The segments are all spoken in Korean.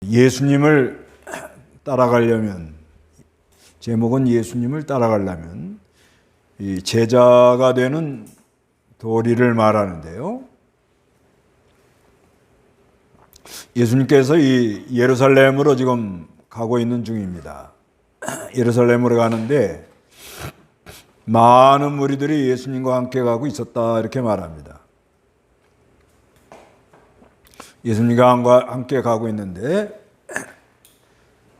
예수님을 따라가려면, 제목은 예수님을 따라가려면 이 제자가 되는 도리를 말하는데요. 예수님께서 이 예루살렘으로 지금 가고 있는 중입니다. 예루살렘으로 가는데 많은 무리들이 예수님과 함께 가고 있었다, 이렇게 말합니다. 예수님과 함께 가고 있는데,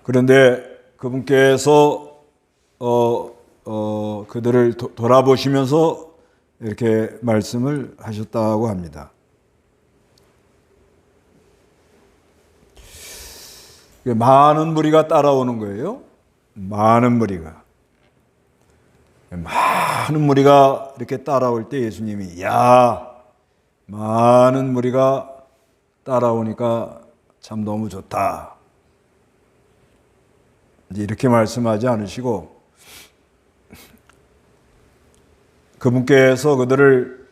그런데 그분께서 그들을 돌아보시면서 이렇게 말씀을 하셨다고 합니다. 많은 무리가 따라오는 거예요. 많은 무리가 이렇게 따라올 때 예수님이, 많은 무리가 따라오니까 참 너무 좋다, 이렇게 말씀하지 않으시고, 그분께서 그들을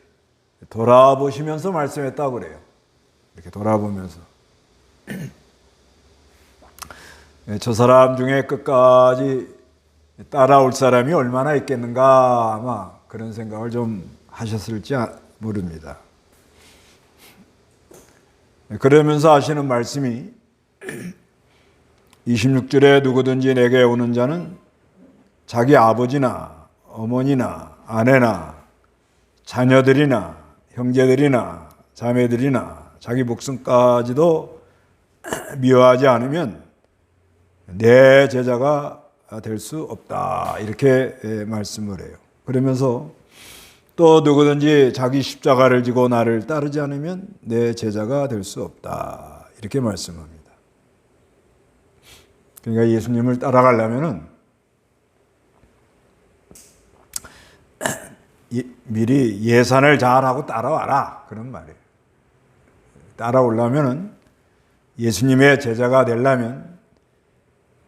돌아보시면서 말씀했다고 그래요. 이렇게 돌아보면서. 저 사람 중에 끝까지 따라올 사람이 얼마나 있겠는가, 아마 그런 생각을 좀 하셨을지 모릅니다. 그러면서 하시는 말씀이 26절에 누구든지 내게 오는 자는 자기 아버지나 어머니나 아내나 자녀들이나 형제들이나 자매들이나 자기 목숨까지도 미워하지 않으면 내 제자가 될 수 없다, 이렇게 말씀을 해요. 그러면서 또 누구든지 자기 십자가를 지고 나를 따르지 않으면 내 제자가 될 수 없다, 이렇게 말씀합니다. 그러니까 예수님을 따라가려면은 미리 예산을 잘하고 따라와라, 그런 말이에요. 따라오려면은, 예수님의 제자가 되려면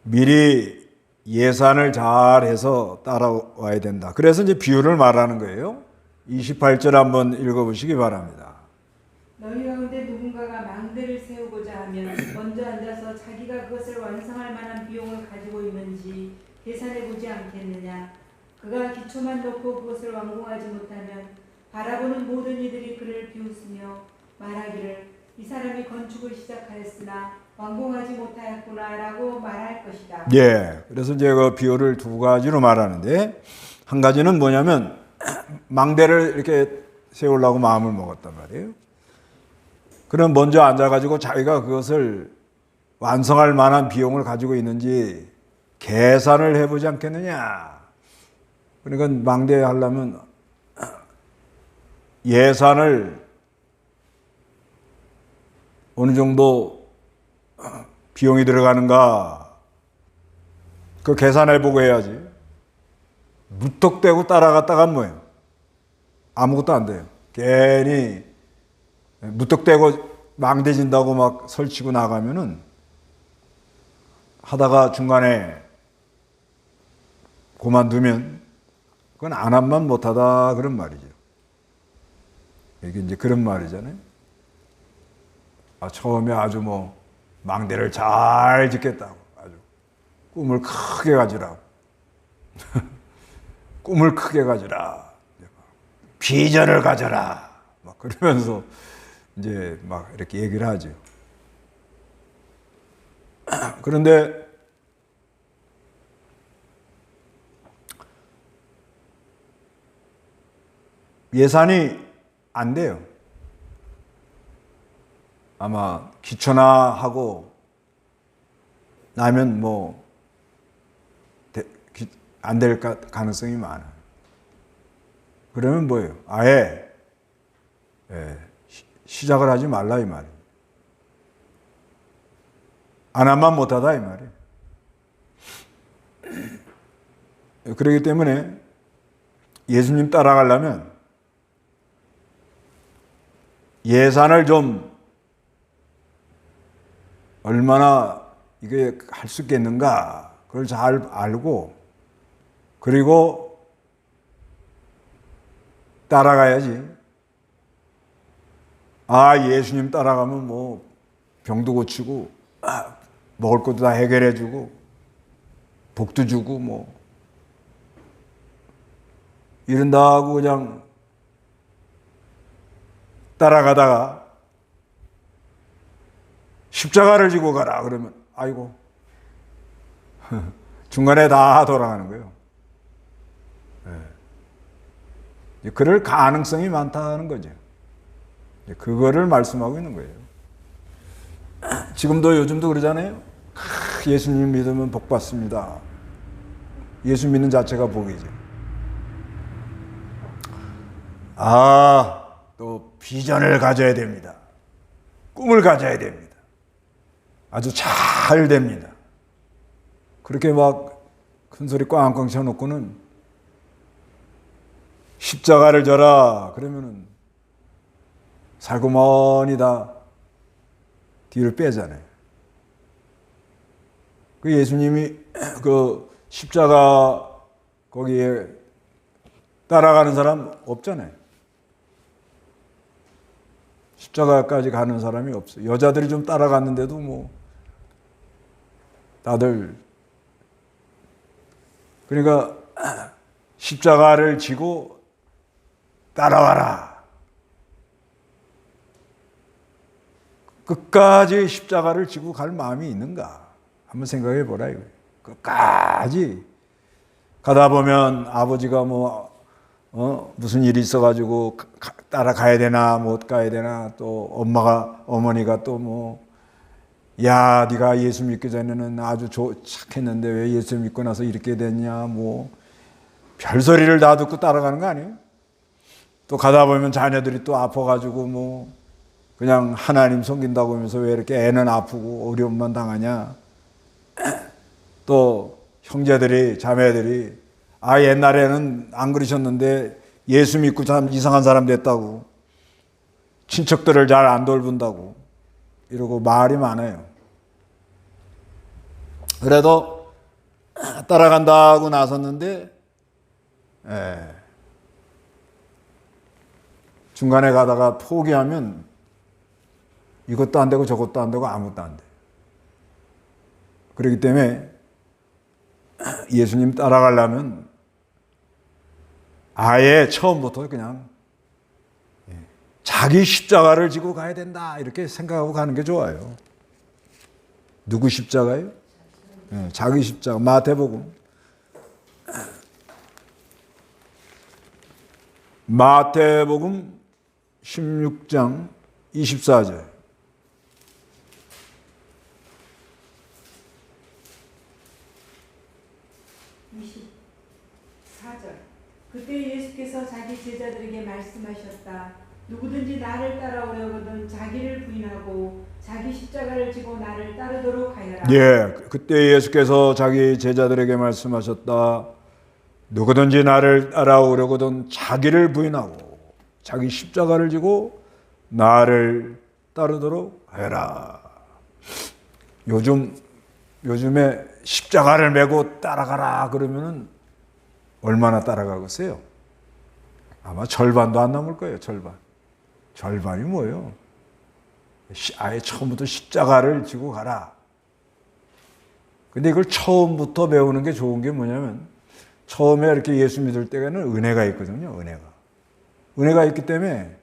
미리 예산을 잘해서 따라와야 된다. 그래서 이제 비유를 말하는 거예요. 28절 한번 읽어보시기 바랍니다. 너희 가운데 누군가가 망대를 세우고자 하면 먼저 앉아서 자기가 그것을 완성할 만한 비용을 가지고 있는지 계산해 보지 않겠느냐. 그가 기초만 놓고 그것을 완공하지 못하면 바라보는 모든 이들이 그를 비웃으며 말하기를 이 사람이 건축을 시작하였으나 완공하지 못하였구나 라고 말할 것이다. 그래서 이제 그 비유를 두 가지로 말하는데, 한 가지는 뭐냐면 망대를 이렇게 세우려고 마음을 먹었단 말이에요. 그럼 먼저 앉아가지고 자기가 그것을 완성할 만한 비용을 가지고 있는지 계산을 해보지 않겠느냐. 그러니까 망대 하려면 예산을 어느 정도 비용이 들어가는가, 그 계산해보고 해야지. 무턱대고 따라갔다가 뭐예요? 아무것도 안 돼요. 괜히 무턱대고 망대진다고 막 설치고 나가면은 하다가 중간에 그만두면 그건 안 한만 못하다, 그런 말이죠. 이게 이제 그런 말이잖아요. 처음에 아주 망대를 잘 짓겠다고, 아주 꿈을 크게 가지라고. 꿈을 크게 가지라, 비전을 가져라, 막 그러면서 이제 막 이렇게 얘기를 하죠. 그런데 예산이 안 돼요. 아마 기초나 하고 나면 안 될 가능성이 많아요. 그러면 뭐예요? 아예 시작을 하지 말라, 이 말이에요. 안 하면 못하다, 이 말이에요. 그렇기 때문에 예수님 따라가려면 예산을 좀 얼마나 이게 할 수 있겠는가, 그걸 잘 알고, 그리고 따라가야지. 예수님 따라가면 병도 고치고 먹을 것도 다 해결해 주고 복도 주고 뭐 이런다고 그냥 따라가다가 십자가를 지고 가라 그러면 아이고 중간에 다 돌아가는 거예요. 네. 그럴 가능성이 많다는 거죠. 그거를 말씀하고 있는 거예요. 지금도 요즘도 그러잖아요. 예수님 믿으면 복 받습니다. 예수 믿는 자체가 복이죠. 또 비전을 가져야 됩니다. 꿈을 가져야 됩니다. 아주 잘 됩니다. 그렇게 막 큰 소리 꽝꽝 쳐놓고는 십자가를 져라 그러면은 살고머니 다 뒤를 빼잖아요. 그 예수님이 그 십자가 거기에 따라가는 사람 없잖아요. 십자가까지 가는 사람이 없어요. 여자들이 좀 따라갔는데도 뭐 다들 그러니까 십자가를 지고 따라와라. 끝까지 십자가를 지고 갈 마음이 있는가? 한번 생각해 보라 이거예요. 끝까지 가다 보면 아버지가 무슨 일이 있어가지고 따라가야 되나 못 가야 되나 또 어머니가 또 야, 네가 예수 믿기 전에는 아주 착했는데 왜 예수 믿고 나서 이렇게 됐냐 별소리를 다 듣고 따라가는 거 아니에요? 또 가다 보면 자녀들이 또 아파가지고 그냥 하나님 섬긴다고 하면서 왜 이렇게 애는 아프고 어려움만 당하냐? 또 형제들이 자매들이 옛날에는 안 그러셨는데 예수 믿고 참 이상한 사람 됐다고 친척들을 잘 안 돌본다고 이러고 말이 많아요. 그래도 따라간다고 나섰는데 중간에 가다가 포기하면 이것도 안 되고 저것도 안 되고 아무것도 안 돼. 그렇기 때문에 예수님 따라가려면 아예 처음부터 그냥 자기 십자가를 지고 가야 된다 이렇게 생각하고 가는 게 좋아요. 누구 십자가요? 자기 십자가. 마태복음 16장 24절. 그때 예수께서 자기 제자들에게 말씀하셨다. 누구든지 나를 따라오려거든 자기를 부인하고 자기 십자가를 지고 나를 따르도록 하여라. 예, 그때 예수께서 자기 제자들에게 말씀하셨다. 누구든지 나를 따라오려거든 자기를 부인하고 자기 십자가를 지고 나를 따르도록 하여라. 요즘에 십자가를 메고 따라가라 그러면은 얼마나 따라가겠어요? 아마 절반도 안 남을 거예요. 절반이 뭐예요? 아예 처음부터 십자가를 지고 가라. 근데 이걸 처음부터 배우는 게 좋은 게 뭐냐면 처음에 이렇게 예수 믿을 때에는 은혜가 있거든요. 은혜가 있기 때문에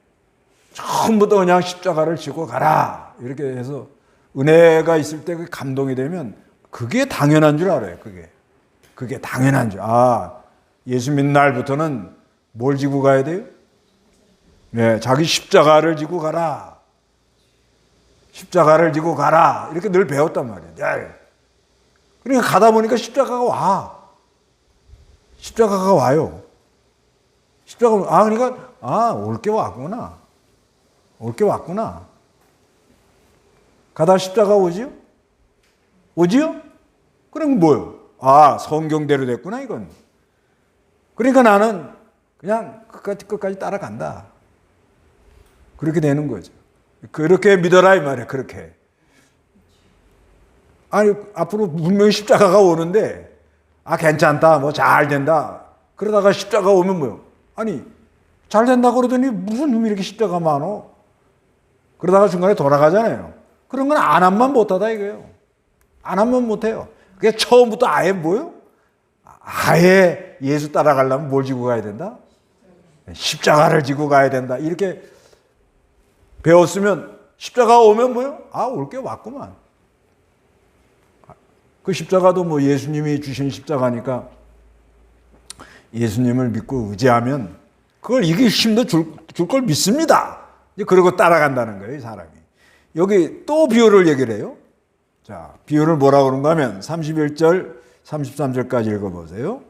처음부터 그냥 십자가를 지고 가라. 이렇게 해서 은혜가 있을 때 그 감동이 되면 그게 당연한 줄 알아요. 그게 당연한 줄. 예수 믿는 날부터는 뭘 지고 가야 돼요? 네, 자기 십자가를 지고 가라. 십자가를 지고 가라. 이렇게 늘 배웠단 말이에요. 네. 그러니까 가다 보니까 십자가가 와요. 그러니까 올 게 왔구나. 가다 십자가 오지요? 그럼 뭐요? 성경대로 됐구나 이건. 그러니까 나는 그냥 끝까지 따라간다. 그렇게 되는 거죠. 그렇게 믿어라 이 말이에요. 그렇게. 앞으로 분명히 십자가가 오는데 괜찮다. 잘 된다. 그러다가 십자가 오면 뭐요? 잘 된다고 그러더니 무슨 놈이 이렇게 십자가 많어? 그러다가 중간에 돌아가잖아요. 그런 건 안 한만 못하다 이거예요. 안 하면 못해요. 그게 처음부터 아예 뭐요? 아예 예수 따라가려면 뭘 지고 가야 된다? 십자가를 지고 가야 된다. 이렇게 배웠으면 십자가 오면 뭐요? 아, 올 게 왔구만. 그 십자가도 뭐 예수님이 주신 십자가니까 예수님을 믿고 의지하면 그걸 이길 힘도 줄 걸 믿습니다. 이제 그러고 따라간다는 거예요, 이 사람이. 여기 또 비유를 얘기를 해요. 자, 비유를 뭐라고 그런가 하면 31절, 33절까지 읽어보세요.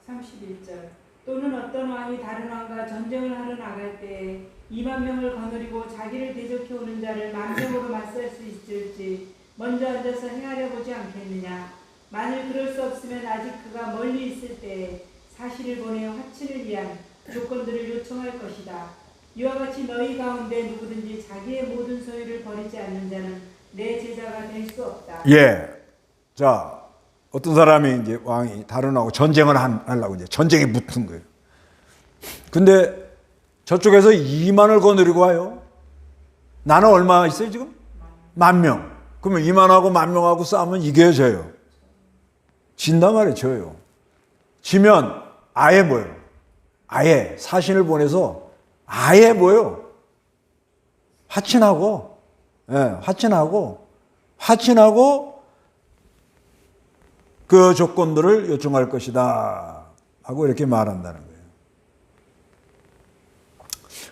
31절. 또는 어떤 왕이 다른 왕과 전쟁을 하러 나갈 때에 2만 명을 거느리고 자기를 대적해 오는 자를 10,000명으로 맞설 수 있을지 먼저 앉아서 행하려 보지 않겠느냐. 만일 그럴 수 없으면 아직 그가 멀리 있을 때에 사실을 보내어 화친을 위한 조건들을 요청할 것이다. 이와 같이 너희 가운데 누구든지 자기의 모든 소유를 버리지 않는 자는 내 제자가 될 수 없다. 예. 자, 어떤 사람이 이제 왕이 다른 왕하고 전쟁을 하려고 이제 전쟁에 붙은 거예요. 근데 저쪽에서 2만을 거느리고 와요. 나는 얼마 있어요, 지금? 10,000명. 그러면 2만하고 10,000명하고 싸우면 이겨야 져요. 진단 말이에요, 져요. 지면 아예 뭐예요? 아예 사신을 보내서 아예 뭐예요? 화친하고, 예, 화친하고 그 조건들을 요청할 것이다 하고 이렇게 말한다는 거예요.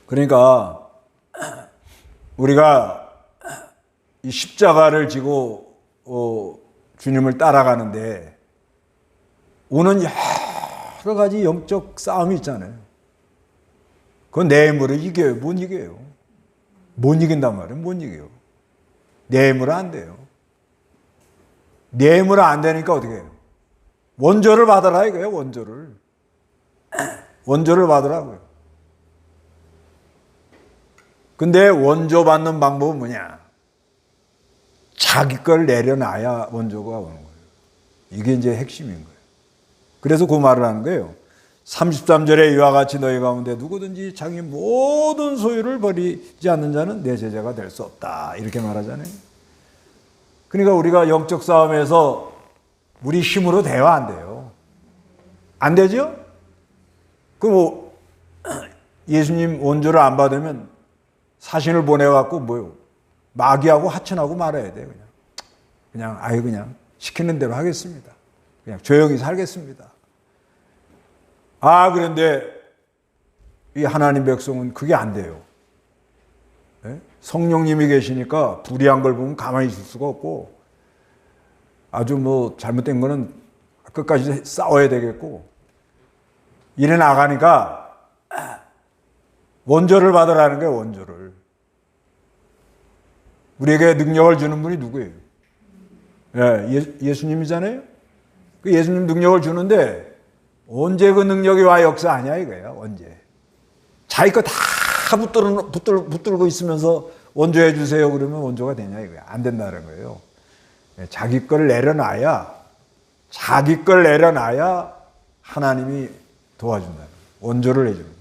그러니까 우리가 이 십자가를 지고 주님을 따라가는데 오는 여러 가지 영적 싸움이 있잖아요. 그건 내 힘으로 이겨요? 못 이겨요? 못 이긴단 말이에요. 못 이겨요. 내 힘으로 안 돼요. 내 힘으로 안 되니까 어떻게 해요? 원조를 받아라 이거예요. 원조를 받으라고요. 근데 원조 받는 방법은 뭐냐? 자기 걸 내려놔야 원조가 오는 거예요. 이게 이제 핵심인 거예요. 그래서 그 말을 하는 거예요. 33절에 이와 같이 너희 가운데 누구든지 자기 모든 소유를 버리지 않는 자는 내 제자가 될 수 없다. 이렇게 말하잖아요. 그러니까 우리가 영적 싸움에서 우리 힘으로 돼요, 안 돼요? 안 되죠? 그럼 예수님 원조를 안 받으면 사신을 보내갖고 뭐요? 마귀하고 하천하고 말아야 돼요. 그냥 시키는 대로 하겠습니다. 그냥 조용히 살겠습니다. 그런데 이 하나님 백성은 그게 안 돼요. 네? 성령님이 계시니까 불의한 걸 보면 가만히 있을 수가 없고 아주 뭐 잘못된 거는 끝까지 싸워야 되겠고 이래 나가니까 원조를 받으라는 거예요. 원조를. 우리에게 능력을 주는 분이 누구예요? 예수님이잖아요. 그 예수님 능력을 주는데 언제 그 능력이 와 역사하냐 이거예요. 언제. 자기 거 다 붙들고 있으면서 원조해 주세요 그러면 원조가 되냐 이거예요. 안 된다는 거예요. 자기 걸 내려놔야 하나님이 도와준다는 거예요. 원조를 해주는 거예요.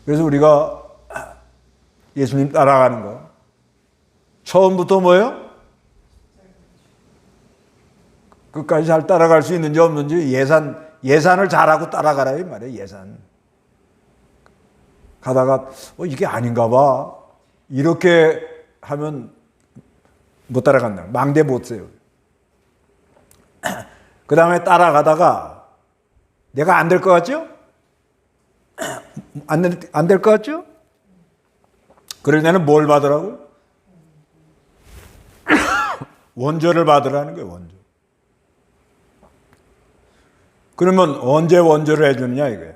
그래서 우리가 예수님 따라가는 거 처음부터 뭐예요? 끝까지 잘 따라갈 수 있는지 없는지 예산을 잘하고 따라가라 이 말이에요. 예산. 가다가 이게 아닌가 봐. 이렇게 하면 못 따라간다. 망대 못 세요. 그 다음에 따라가다가 내가 안 될 것 같죠? 안 될 것 같죠? 그럴 때는 뭘 받으라고? 원조를 받으라는 거예요. 원조. 그러면 언제 원조를 해주느냐 이거예요.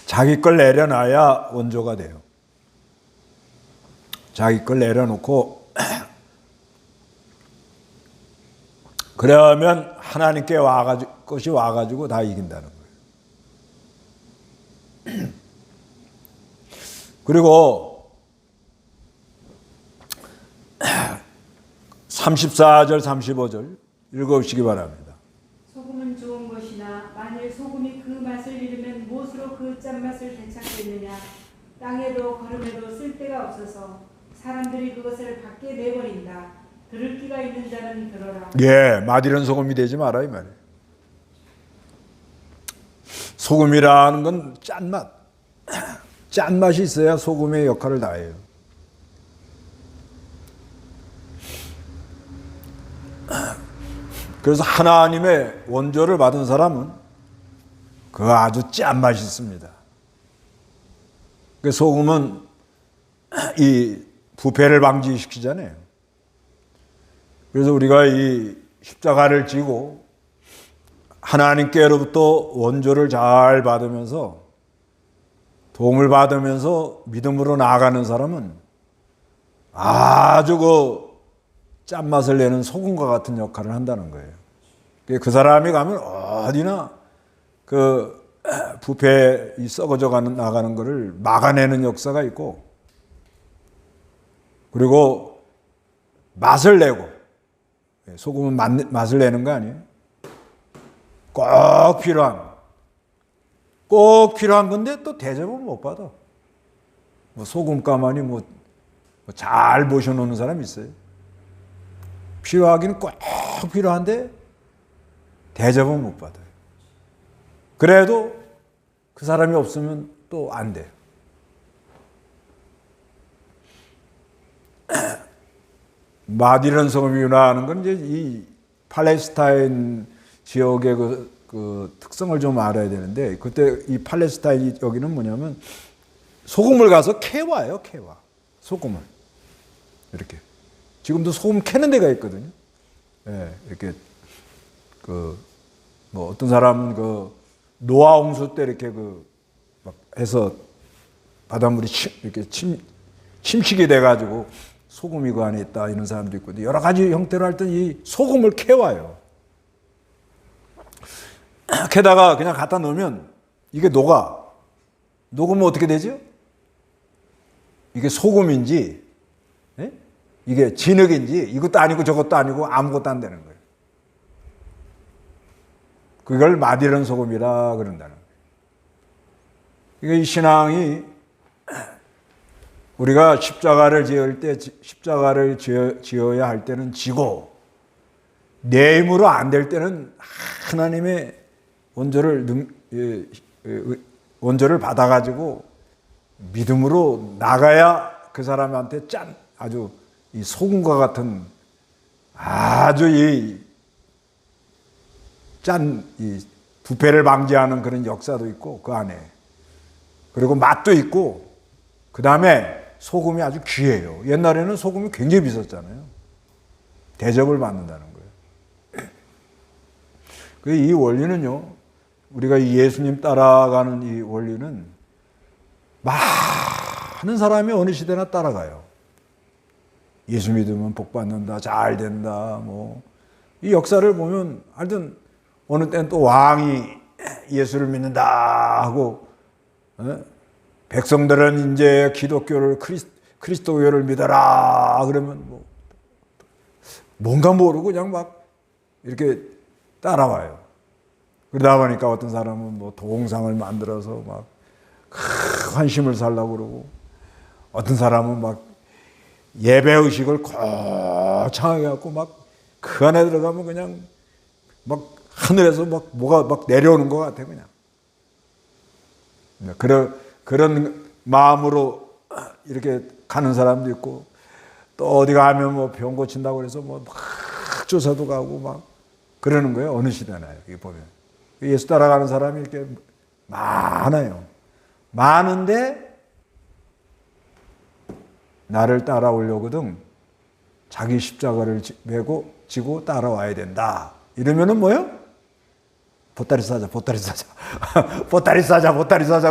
자기 걸 내려놔야 원조가 돼요. 자기 걸 내려놓고 그러면 하나님께 것이 와가지고 다 이긴다는 거예요. 그리고 34절 35절 읽어보시기 바랍니다. 소금은 좋은 것이나 만일 소금이 그 맛을 잃으면 무엇으로 그 짠맛을 되찾겠느냐. 땅에도 거름에도 쓸데가 없어서 사람들이 그것을 밖에 내버린다. 들을 귀가 있는 자는 들어라. 예, 맛이런 소금이 되지 마라 이 말이에요. 소금이라는 건 짠맛. 짠맛이 있어야 소금의 역할을 다해요. 그래서 하나님의 원조를 받은 사람은 그 아주 짠맛이 있습니다. 그 소금은 이 부패를 방지시키잖아요. 그래서 우리가 이 십자가를 지고 하나님께로부터 원조를 잘 받으면서 도움을 받으면서 믿음으로 나아가는 사람은 아주 그 짠맛을 내는 소금과 같은 역할을 한다는 거예요. 그 사람이 가면 어디나 그 부패 썩어져 나가는 것을 막아내는 역사가 있고, 그리고 맛을 내고, 소금은 맛을 내는 거 아니에요? 꼭 필요한 건데 또 대접은 못 받아. 뭐 소금가만히 뭐 잘 모셔놓는 사람 있어요. 필요하기는 꼭 필요한데 대접은 못 받아요. 그래도 그 사람이 없으면 또 안 돼요. 마디란 소금이라는 건 이제 이 팔레스타인 지역의 그 특성을 좀 알아야 되는데, 그때 이 팔레스타인 여기는 뭐냐면 소금을 가서 캐와요, 캐와. 소금을. 이렇게. 지금도 소금 캐는 데가 있거든요. 예, 이렇게 뭐 어떤 사람은 노아 홍수 때 이렇게 막 해서 바닷물이 이렇게 침식이 돼가지고 소금이 그 안에 있다 이런 사람도 있고, 여러 가지 형태로 할 때 이 소금을 캐와요. 캐다가 그냥 갖다 놓으면 이게 녹으면 어떻게 되죠? 이게 소금인지, 예? 이게 진흙인지, 이것도 아니고 저것도 아니고 아무것도 안 되는 거예요. 그걸 마디런 소금이라 그런다는 거예요. 이 신앙이 우리가 십자가를 지어야 할 때는 지고, 내 힘으로 안 될 때는 하나님의 원조를 받아가지고 믿음으로 나가야 그 사람한테 아주 이 소금과 같은 아주 이 부패를 방지하는 그런 역사도 있고 그 안에, 그리고 맛도 있고, 그 다음에 소금이 아주 귀해요. 옛날에는 소금이 굉장히 비쌌잖아요. 대접을 받는다는 거예요. 이 원리는요, 우리가 예수님 따라가는 이 원리는 많은 사람이 어느 시대나 따라가요. 예수 믿으면 복 받는다, 잘 된다, 이 역사를 보면 하여튼 어느 때는 또 왕이 예수를 믿는다 하고, 백성들은 이제 기독교를 그리스도교를 믿어라 그러면 뭔가 모르고 그냥 막 이렇게 따라와요. 그러다 보니까 어떤 사람은 동상을 만들어서 막 환심을 살라고 그러고, 어떤 사람은 막 예배 의식을 거창하게 갖고 막 그 안에 들어가면 그냥 막 하늘에서 막 뭐가 막 내려오는 것 같아 그냥. 그런 마음으로 이렇게 가는 사람도 있고, 또 어디 가면 병 고친다고 그래서 막 조사도 가고 막 그러는 거예요. 어느 시대나 여기 보면 예수 따라가는 사람이 이렇게 많아요. 많은데 나를 따라오려거든 자기 십자가를 지고 따라와야 된다. 이러면은 뭐요? 보따리 싸자. 보따리 싸자.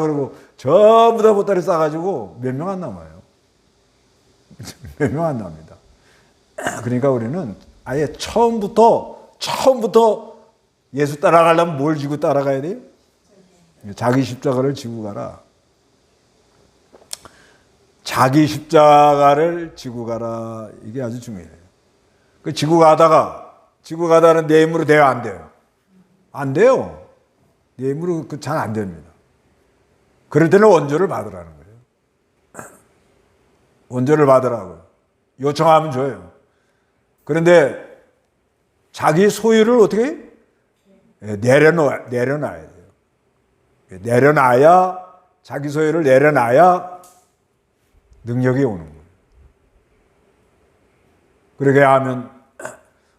그러고 전부 다 보따리 싸가지고 몇 명 안 남아요. 몇 명 안 납니다. 그러니까 우리는 아예 처음부터 예수 따라가려면 뭘 지고 따라가야 돼요? 자기 십자가를 지고 가라. 자기 십자가를 지고 가라. 이게 아주 중요해요. 지고 가다는 내 힘으로 돼야 안 돼요. 안 돼요. 내 힘으로 그 잘 안 됩니다. 그럴 때는 원조를 받으라는 거예요. 원조를 받으라고요. 요청하면 줘요. 그런데 자기 소유를 어떻게 해요? 내려놔야 돼요. 내려놔야, 자기 소유를 내려놔야 능력이 오는 거예요. 그렇게 하면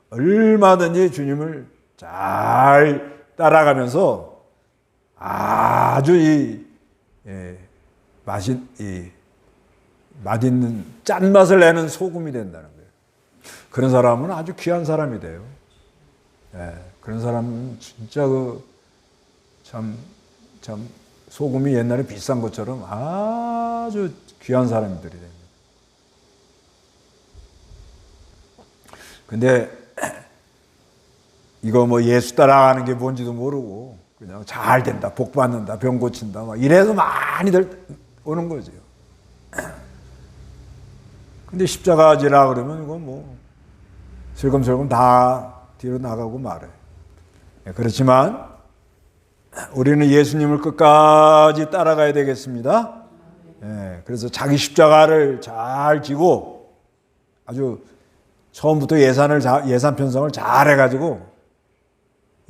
얼마든지 주님을 잘 따라가면서 아주 맛있는 짠맛을 내는 소금이 된다는 거예요. 그런 사람은 아주 귀한 사람이 돼요. 그런 사람은 진짜 참 소금이 옛날에 비싼 것처럼 아주 귀한 사람들이 됩니다. 근데 이거 뭐 예수 따라가는 게 뭔지도 모르고 그냥 잘 된다, 복 받는다, 병 고친다, 막 이래서 많이들 오는 거죠. 근데 십자가 지라 그러면 이거 뭐 슬금슬금 다 뒤로 나가고 말아요. 그렇지만 우리는 예수님을 끝까지 따라가야 되겠습니다. 그래서 자기 십자가를 잘 지고 아주 처음부터 예산 편성을 잘 해가지고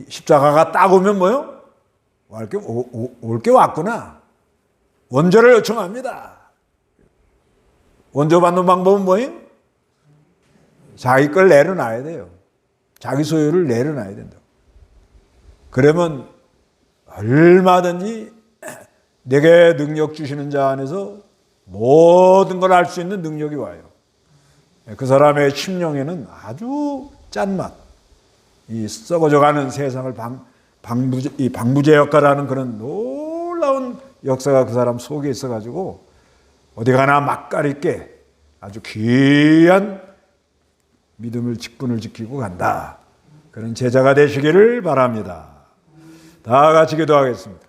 십자가가 딱 오면 뭐요? 올 게 왔구나. 원조를 요청합니다. 원조 받는 방법은 뭐예요? 자기 걸 내려놔야 돼요. 자기 소유를 내려놔야 된다. 그러면 얼마든지 내게 능력 주시는 자 안에서 모든 걸 할 수 있는 능력이 와요. 그 사람의 심령에는 아주 짠맛, 이 썩어져가는 세상을 방부제 역할하는 그런 놀라운 역사가 그 사람 속에 있어가지고 어디 가나 맛깔 있게 아주 귀한 믿음을 직분을 지키고 간다. 그런 제자가 되시기를 바랍니다. 다 같이 기도하겠습니다.